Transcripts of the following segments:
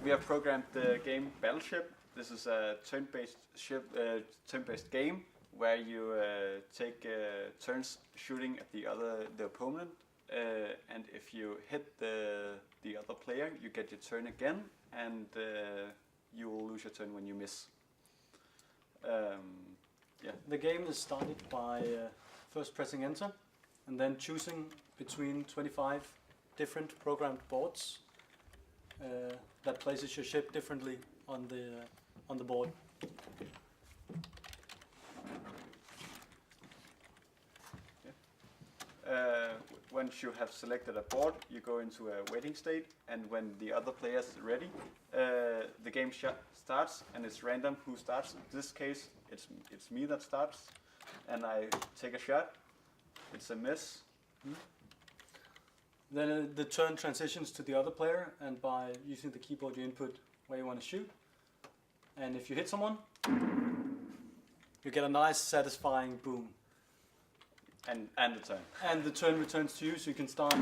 We have programmed the game Battleship. This is a turn-based game where you take turns shooting at the opponent, and if you hit the other player, you get your turn again, and you will lose your turn when you miss. Yeah. The game is started by first pressing enter, and then choosing between 25 different programmed boards that places your ship differently on the board. Once you have selected a board, you go into a waiting state, and when the other player is ready, the game starts, and it's random who starts. In this case, it's me that starts, and I take a shot. It's a miss. Then the turn transitions to the other player, and by using the keyboard you input where you want to shoot. And if you hit someone, you get a nice satisfying boom. And the turn. And the turn returns to you, so you can start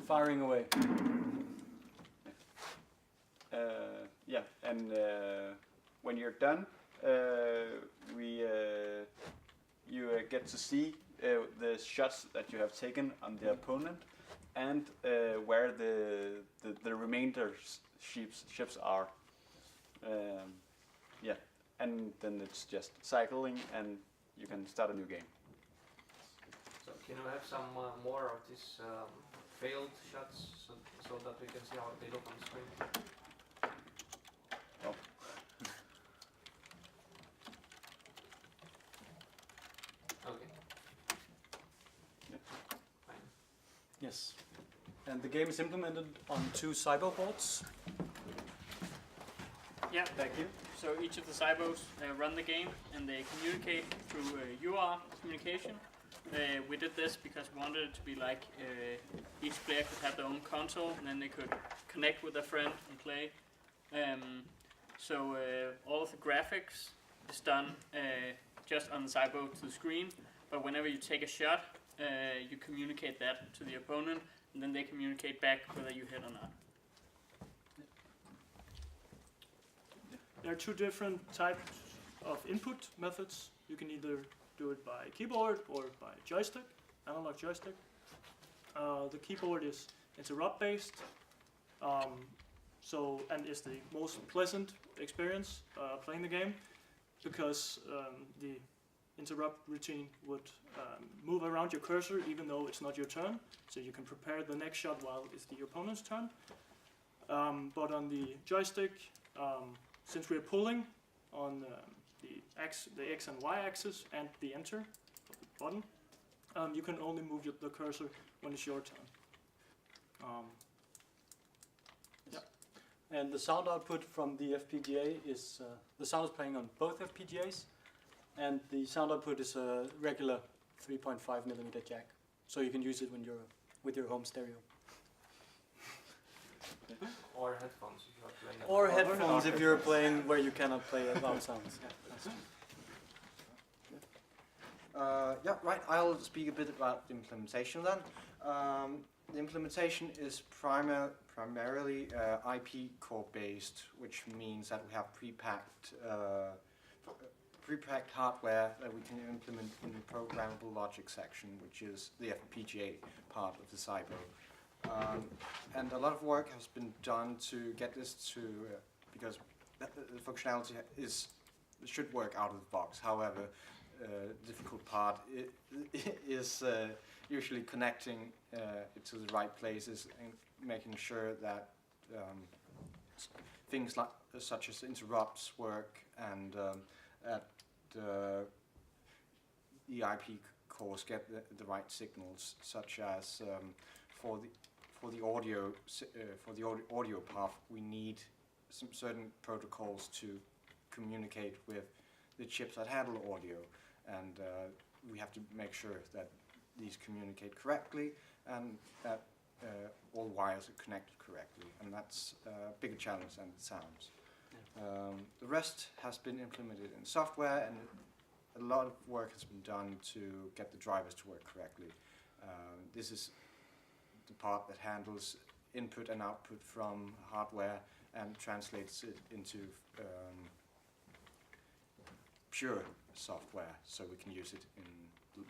firing away. Yeah, and when you're done, you get to see the shots that you have taken on the opponent, and where the remainder ships are. Yeah, and then it's just cycling, and you can start a new game. So can you have some more of these failed shots so that we can see how they look on the screen? Oh. Okay. Yeah. Fine. Yes. And the game is implemented on 2 cyber boards. Yeah, thank you. So each of the cybos run the game, and they communicate through UR communication. We did this because we wanted it to be like each player could have their own console, and then they could connect with a friend and play. So all of the graphics is done just on the cybo to the screen, but whenever you take a shot, you communicate that to the opponent, and then they communicate back whether you hit or not. There are 2 different types of input methods. You can either do it by keyboard or by joystick, analog joystick. The keyboard is interrupt based, and is the most pleasant experience playing the game, because the interrupt routine would move around your cursor even though it's not your turn, so you can prepare the next shot while it's the opponent's turn. But on the joystick, since we're pulling on the X and Y axis and the enter button, you can only move the cursor when it's your turn. And the sound output from the FPGA is, the sound is playing on both FPGAs, and the sound output is a regular 3.5mm jack, so you can use it when you're with your home stereo. Or headphones if you are playing. Or headphones if you're playing where you cannot play loud sounds. Yeah, that's true. Yeah, right. I'll speak a bit about the implementation then. The implementation is primarily IP core based, which means that we have pre-packed hardware that we can implement in the programmable logic section, which is the FPGA part of the cyber. And a lot of work has been done to get this to, because the functionality should work out of the box. However, the difficult part is usually connecting it to the right places and making sure that things such as interrupts work, and that the IP cores get the right signals, such as for the audio path, we need some certain protocols to communicate with the chips that handle audio, and we have to make sure that these communicate correctly and that all wires are connected correctly, and that's a bigger challenge than it sounds. The rest has been implemented in software, and a lot of work has been done to get the drivers to work correctly. This is the part that handles input and output from hardware and translates it into pure software, so we can use it in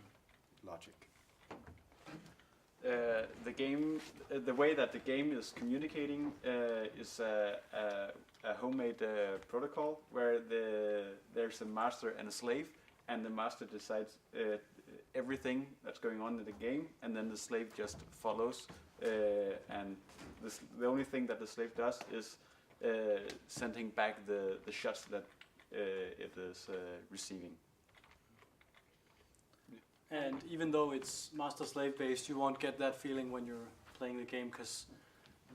Logic. The game, the way that the game is communicating is a homemade protocol where there's a master and a slave, and the master decides everything that's going on in the game, and then the slave just follows. And the only thing that the slave does is sending back the shots that it is receiving. And even though it's master-slave based, you won't get that feeling when you're playing the game, because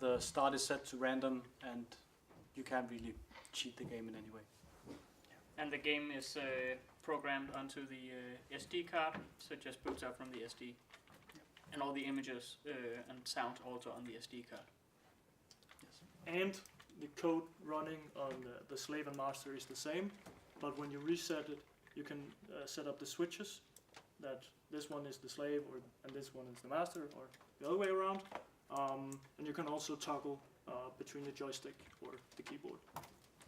the start is set to random and you can't really cheat the game in any way. And the game is programmed onto the SD card, so it just boots up from the SD. And all the images and sound also on the SD card. And the code running on the slave and master is the same, but when you reset it, you can set up the switches, that this one is the slave and this one is the master, or the other way around. And you can also toggle between the joystick or the keyboard,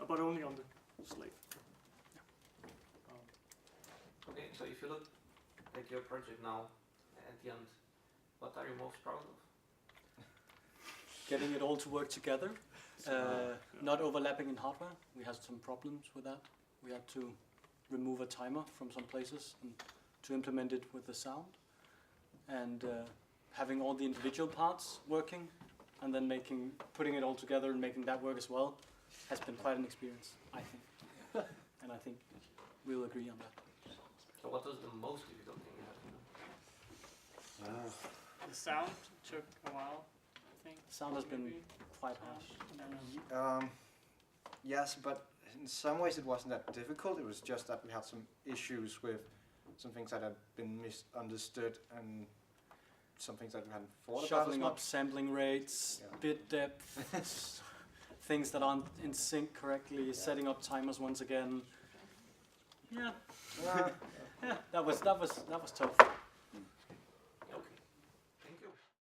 but only on the slave. Okay, so if you look at your project now, at the end, what are you most proud of? Getting it all to work together, not overlapping in hardware. We had some problems with that. We had to remove a timer from some places and to implement it with the sound, and having all the individual parts working, and then putting it all together and making that work as well has been quite an experience, I think. And I think we'll agree on that. So what was the most difficult thing you had to do? The sound took a while, I think. Sound has been maybe. quite harsh. Yes, but in some ways it wasn't that difficult. It was just that we had some issues with some things that had been misunderstood and some things that we hadn't thought about as Shuffling up much. sampling rates, Yeah. bit depth, things that aren't in sync correctly, setting up timers once again. Yeah, Yeah. yeah, that was tough.